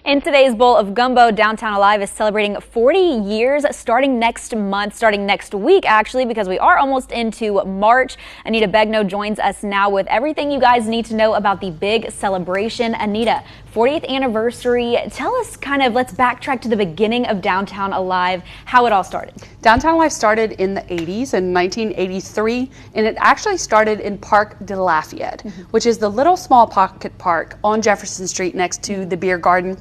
In today's bowl of gumbo, Downtown Alive is celebrating 40 years starting next week actually, because we are almost into March. Anita Begno joins us now with everything you guys need to know about the big celebration. Anita, 40th anniversary. Tell us let's backtrack to the beginning of Downtown Alive, how it all started. Downtown Alive started in the 80s, in 1983, and it actually started in Parc de Lafayette, which is the little small pocket park on Jefferson Street next to the beer garden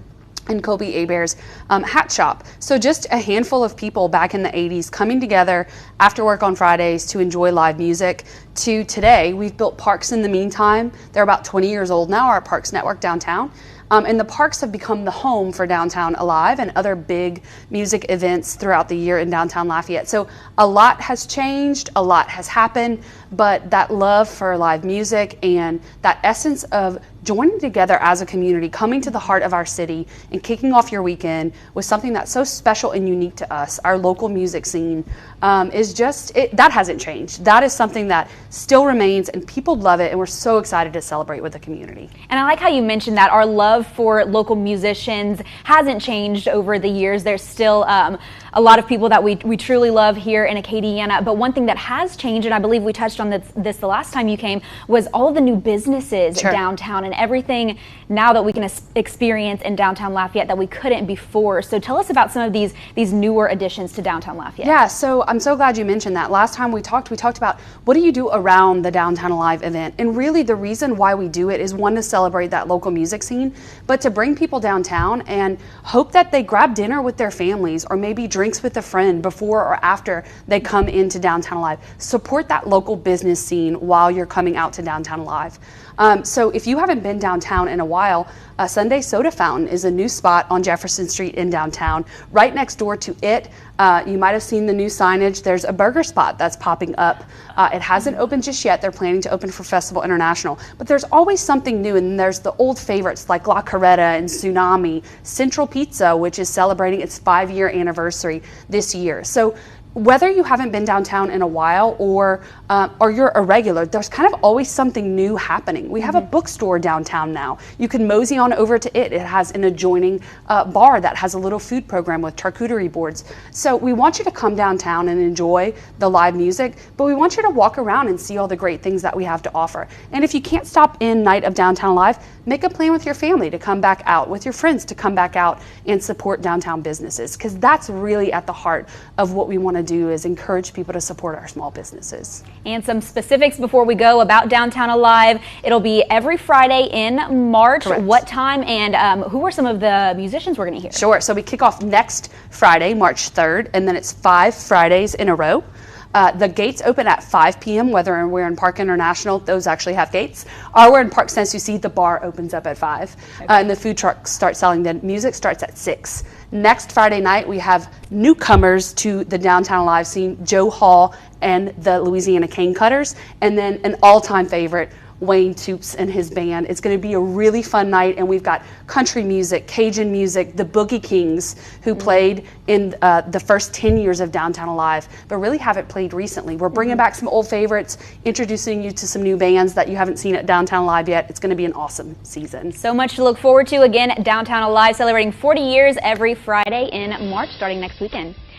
and Kobe Hebert's hat shop. So just a handful of people back in the 80s coming together after work on Fridays to enjoy live music. To today, we've built parks in the meantime. They're about 20 years old now, our Parks Network downtown. And the parks have become the home for Downtown Alive and other big music events throughout the year in Downtown Lafayette. So a lot has changed, a lot has happened, but that love for live music and that essence of joining together as a community, coming to the heart of our city and kicking off your weekend with something that's so special and unique to us, our local music scene, that hasn't changed. That is something that still remains and people love it, and we're so excited to celebrate with the community. And I like how you mentioned that our love for local musicians hasn't changed over the years. There's still a lot of people that we truly love here in Acadiana, but one thing that has changed, and I believe we touched on this the last time you came, was all of the new businesses downtown and everything now that we can experience in Downtown Lafayette that we couldn't before. So tell us about some of these newer additions to Downtown Lafayette. Yeah, so I'm so glad you mentioned that. Last time we talked about what do you do around the Downtown Alive event, and really the reason why we do it is, one, to celebrate that local music scene, but to bring people downtown and hope that they grab dinner with their families or maybe drinks with a friend before or after they come into Downtown Alive. Support that local business scene while you're coming out to Downtown Alive. So if you haven't been downtown in a while, Sunday Soda Fountain is a new spot on Jefferson Street in downtown. Right next door to it, you might have seen the new signage. There's a burger spot that's popping up. It hasn't opened just yet. They're planning to open for Festival International. But there's always something new, and there's the old favorites like La Carreta and Tsunami. Central Pizza, which is celebrating its 5-year anniversary this year. So whether you haven't been downtown in a while or you're a regular, there's kind of always something new happening. We have a bookstore downtown now. You can mosey on over to it. It has an adjoining bar that has a little food program with charcuterie boards. So we want you to come downtown and enjoy the live music, but we want you to walk around and see all the great things that we have to offer. And if you can't stop in Night of Downtown Live, make a plan with your family to come back out, with your friends to come back out and support downtown businesses, because that's really at the heart of what we want to do, is encourage people to support our small businesses. And some specifics before we go about Downtown Alive. It'll be every Friday in March. Correct. What time, and who are some of the musicians we're going to hear? Sure. So we kick off next Friday, March 3rd, and then it's 5 Fridays in a row. The gates open at 5 p.m., whether we're in Park International, those actually have gates, or we're in Park Sense, you see the bar opens up at 5, and the food trucks start selling. The music starts at 6. Next Friday night, we have newcomers to the Downtown Alive scene, Joe Hall and the Louisiana Cane Cutters, and then an all-time favorite, Wayne Toops and his band. It's going to be a really fun night, and we've got country music, Cajun music, the Boogie Kings, who played in the first 10 years of Downtown Alive, but really haven't played recently. We're bringing back some old favorites, introducing you to some new bands that you haven't seen at Downtown Alive yet. It's going to be an awesome season. So much to look forward to. Again, Downtown Alive celebrating 40 years every Friday in March starting next weekend.